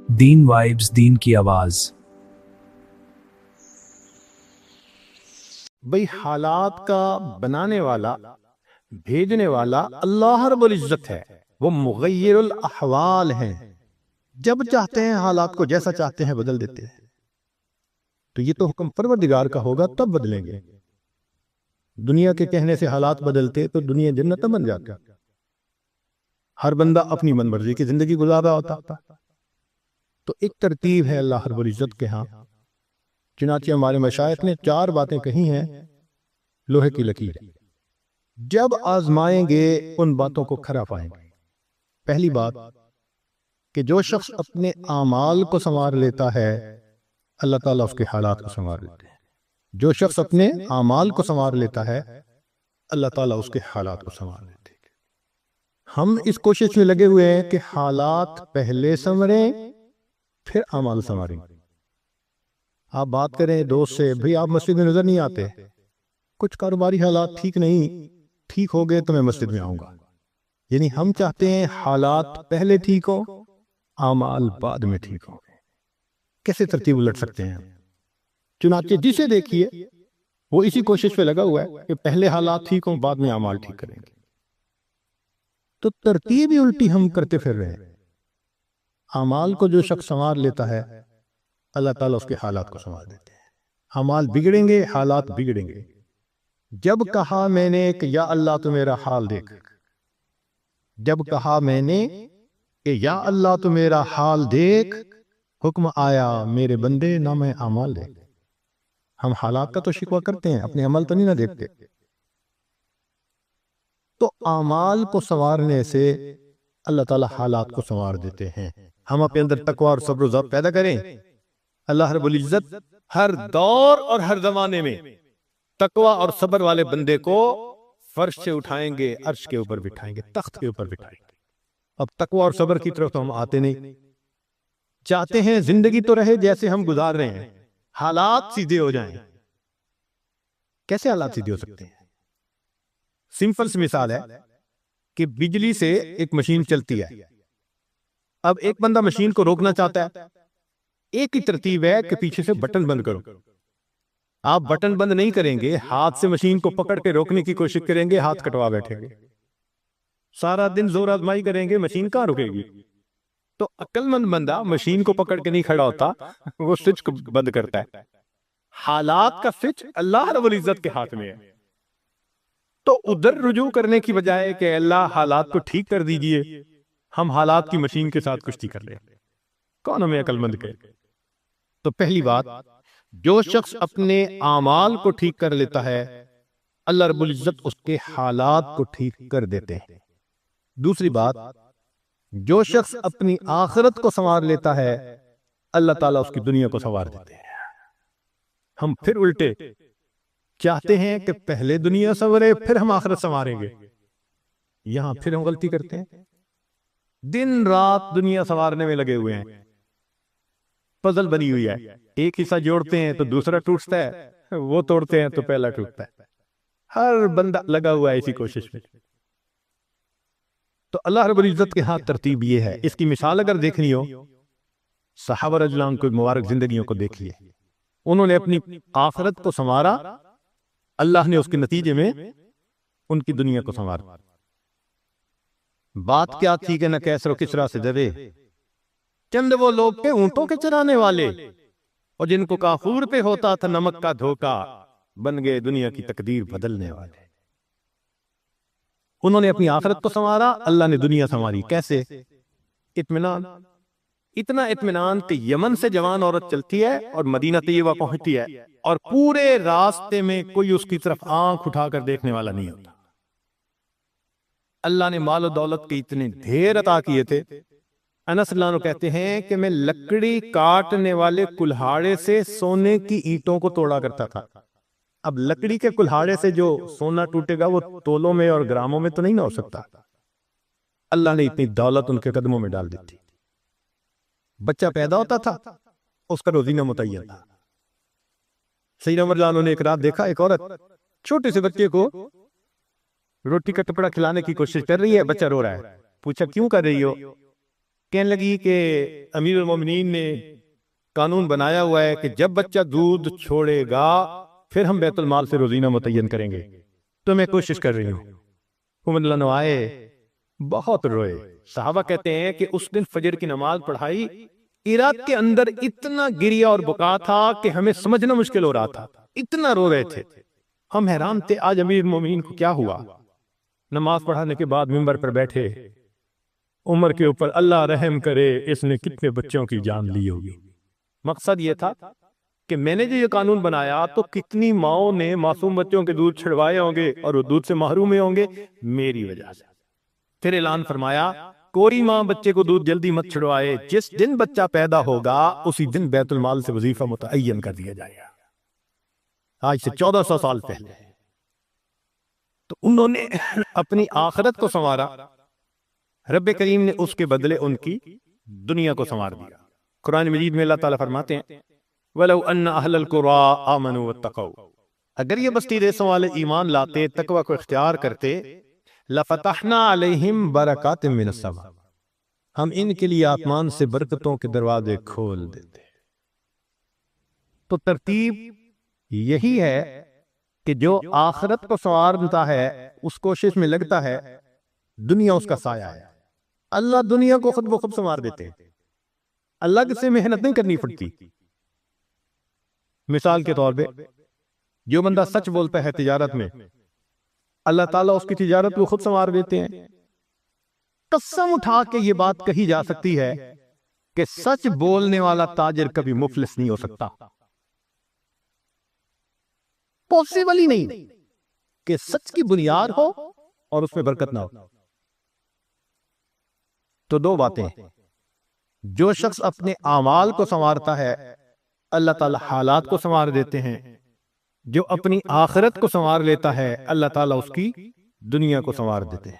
دین vibes, دین کی آواز۔ بھئی حالات کا بنانے والا، بھیجنے والا اللہ رب العزت ہے، وہ مغیر الاحوال ہیں۔ جب چاہتے ہیں حالات کو جیسا چاہتے ہیں بدل دیتے ہیں۔ تو یہ تو حکم پروردگار کا ہوگا تب بدلیں گے۔ دنیا کے کہنے سے حالات بدلتے تو دنیا جنت بن جاتا، ہر بندہ اپنی من مرضی کی زندگی گزارا ہوتا۔ تو ایک ترتیب ہے اللہ رب العزت کے ہاں، چنانچہ ہمارے مشائخ نے 4 باتیں کہی ہیں لوہے کی لکیر۔ جب آزمائیں گے ان باتوں کو کھرا پائیں گے۔ پہلی بات کہ جو شخص اپنے اعمال کو سنوار لیتا ہے اللہ تعالیٰ اس کے حالات کو سنوار لیتے ہیں۔ جو شخص اپنے اعمال کو سنوار لیتا ہے اللہ تعالیٰ اس کے حالات کو سنوار لیتے ہیں۔ ہم اس کوشش میں لگے ہوئے ہیں کہ حالات پہلے سنوریں پھر اعمال سنواریں۔ آپ بات کریں دوست سے، بھئی آپ مسجد میں نظر نہیں آتے، کچھ کاروباری حالات ٹھیک نہیں، ٹھیک ہو گئے تو میں مسجد میں آؤں گا۔ یعنی ہم چاہتے ہیں حالات پہلے ٹھیک ہو، اعمال بعد میں ٹھیک ہو۔ کیسے ترتیب الٹ سکتے ہیں؟ چنانچہ جسے دیکھیے وہ اسی کوشش پہ لگا ہوا ہے کہ پہلے حالات ٹھیک ہوں بعد میں اعمال ٹھیک کریں گے۔ تو ترتیب ہی الٹی ہم کرتے پھر رہے ہیں۔ اعمال کو جو شخص سنوار لیتا ہے اللہ تعالیٰ اس کے حالات کو سنوار دیتے ہیں۔ اعمال بگڑیں گے، حالات بگڑیں گے۔ جب کہا میں نے کہ یا اللہ تو میرا حال دیکھ، جب کہا میں نے کہ یا اللہ تو میرا حال دیکھ، حکم آیا میرے بندے نام اعمال دیکھ۔ ہم حالات کا تو شکوہ کرتے ہیں، اپنے عمل تو نہیں نہ دیکھتے۔ تو اعمال کو سنوارنے سے اللہ تعالیٰ حالات کو سنوار دیتے ہیں۔ ہم اپنے اندر تقوی اور صبر و ضبط پیدا کریں، اللہ رب العزت ہر دور اور ہر زمانے میں تقوی اور صبر والے بندے کو فرش سے اٹھائیں گے، عرش کے اوپر بٹھائیں گے، تخت کے اوپر بٹھائیں گے۔ اب تقوی اور صبر کی طرف تو ہم آتے نہیں، چاہتے ہیں زندگی تو رہے جیسے ہم گزار رہے ہیں، حالات سیدھے ہو جائیں۔ کیسے حالات سیدھے ہو سکتے ہیں؟ سمپل سی مثال ہے کہ بجلی سے ایک مشین چلتی ہے، اب ایک بندہ مشین کو روکنا چاہتا ہے، ایک ہی ترتیب ہے کہ پیچھے سے بٹن بند کرو۔ آپ بٹن بند نہیں کریں گے، ہاتھ سے مشین کو پکڑ کے روکنے کی کوشش کریں گے، ہاتھ کٹوا بیٹھیں گے، سارا دن زور آزمائی کریں گے، مشین کہاں رکے گی؟ تو عقل مند بندہ مشین کو پکڑ کے نہیں کھڑا ہوتا، وہ سوئچ کو بند کرتا ہے۔ حالات کا سوئچ اللہ رب العزت کے ہاتھ میں ہے۔ تو ادھر رجوع کرنے کی بجائے کہ اللہ حالات کو ٹھیک کر دیجئے، ہم حالات کی مشین کے ساتھ کشتی کر رہے ہیں۔ کون ہمیں عقل مند کہے؟ تو پہلی بات، جو شخص اپنے اعمال کو ٹھیک کر لیتا ہے اللہ رب العزت اس کے حالات کو ٹھیک کر دیتے ہیں۔ دوسری بات، جو شخص اپنی آخرت کو سنوار لیتا ہے اللہ تعالیٰ اس کی دنیا کو سنوار دیتے ہیں۔ ہم پھر الٹے چاہتے ہیں کہ پہلے دنیا سنورے پھر ہم آخرت سنواریں گے، یہاں پھر ہم غلطی کرتے ہیں۔ دن رات دنیا سنوارنے میں لگے ہوئے ہیں، پزل بنی ہوئی ہے، ایک حصہ جوڑتے ہیں تو دوسرا ٹوٹتا ہے، وہ توڑتے ہیں تو پہلا ٹوٹتا ہے، ہر بندہ لگا ہوا ہے اسی کوشش میں۔ تو اللہ رب العزت کے ہاتھ ترتیب یہ ہے۔ اس کی مثال اگر دیکھنی ہو، صحابہ رضی اللہ عنہ کو مبارک زندگیوں کو دیکھیے، انہوں نے اپنی آخرت کو سنوارا، اللہ نے اس کے نتیجے میں ان کی دنیا کو سنوارا۔ بات کیا تھی کہ نہ کیسر و کسرا سے ڈرے، چند وہ لوگ تھے اونٹوں کے چرانے والے، اور جن کو کافور پہ ہوتا تھا نمک کا دھوکا، بن گئے دنیا کی تقدیر بدلنے والے۔ انہوں نے اپنی آخرت کو سنوارا، اللہ نے دنیا سنواری۔ کیسے؟ اطمینان، اتنا اطمینان کہ یمن سے جوان عورت چلتی ہے اور مدینہ طیبہ پہنچتی ہے، اور پورے راستے میں کوئی اس کی طرف آنکھ اٹھا کر دیکھنے والا نہیں ہوتا۔ اللہ نے مال و دولت کے اتنے ڈھیر عطا کیے تھے، انس اللہ عنہ کہتے ہیں کہ میں لکڑی کاٹنے والے کلہاڑے سے سونے کی اینٹوں کو توڑا کرتا تھا۔ اب لکڑی کے کلہاڑے سے جو سونا ٹوٹے گا وہ تولوں میں اور گراموں میں تو نہیں نہ ہو سکتا۔ اللہ نے اتنی دولت ان کے قدموں میں ڈال دی تھی۔ بچہ پیدا ہوتا تھا، اس کا روزینہ متعین تھا۔ سیدنا عمر رضی اللہ عنہ نے ایک رات دیکھا، ایک عورت چھوٹے سے بچے کو روٹی کا ٹکڑا کھلانے کی کوشش کر رہی ہے، بچہ رو رہا ہے۔ پوچھا کیوں کر رہی ہو؟ کہنے لگی کہ امیر المومنین نے قانون بنایا ہوا ہے کہ جب بچہ دودھ چھوڑے گا پھر ہم بیت المال سے روزینہ متعین کریں گے، تو میں کوشش کر رہی ہوں۔ عمر اللہ عنہ آئے، بہت روئے۔ صحابہ کہتے ہیں کہ اس دن فجر کی نماز پڑھائی، عراق کے اندر اتنا گریہ اور بکا تھا کہ ہمیں سمجھنا مشکل ہو رہا تھا، اتنا رو رہے تھے۔ ہم حیران تھے آج امیر المومنین کو کیا ہوا۔ نماز پڑھانے کے بعد منبر پر بیٹھے، عمر کے اوپر اللہ رحم کرے، اس نے کتنے بچوں کی جان لی ہوگی۔ مقصد یہ تھا کہ میں نے جو یہ قانون بنایا تو کتنی ماؤں نے معصوم بچوں کے دودھ چھڑوائے ہوں گے اور وہ دودھ سے محروم ہوں گے میری وجہ سے۔ پھر اعلان فرمایا کوئی ماں بچے کو دودھ جلدی مت چھڑوائے، جس دن بچہ پیدا ہوگا اسی دن بیت المال سے وظیفہ متعین کر دیا جائے گا۔ آج سے 1400 سال پہلے تو انہوں نے اپنی آخرت کو سنوارا، رب کریم نے اس کے بدلے ان کی دنیا کو سنوار دیا۔ قرآن مجید میں اللہ تعالیٰ فرماتے ہیں وَلَوْ أَنَّ أَهْلَ الْقُرَىٰ آمَنُوا وَاتَّقَوْا، اگر یہ بستی دیسوں والے ایمان لاتے، تقوی کو اختیار کرتے، لَفَتَحْنَا عَلَيْهِمْ بَرَكَاتٍ مِّنَ السَّمَاءِ، ہم ان کے لیے آسمان سے برکتوں کے دروازے کھول دیتے۔ تو ترتیب یہی ہے کہ جو آخرت کو سنوارتا ہے اس کوشش میں لگتا ہے، دنیا اس کا سایہ ہے۔ اللہ دنیا کو خود بخود سنوار دیتے ہیں، اللہ سے محنت نہیں کرنی پڑتی۔ مثال کے طور پہ جو بندہ سچ بولتا ہے تجارت میں، اللہ تعالیٰ اس کی تجارت کو خود سنوار دیتے ہیں۔ قسم اٹھا کے یہ بات کہی جا سکتی ہے کہ سچ بولنے والا تاجر کبھی مفلس نہیں ہو سکتا، پاسبل ہی نہیں کہ سچ کی بنیاد ہو اور اس میں برکت نہ ہو۔ تو دو باتیں، جو شخص اپنے اعمال کو سنوارتا ہے اللہ تعالیٰ حالات کو سنوار دیتے ہیں، جو اپنی آخرت کو سنوار لیتا ہے اللہ تعالیٰ اس کی دنیا کو سنوار دیتے ہیں۔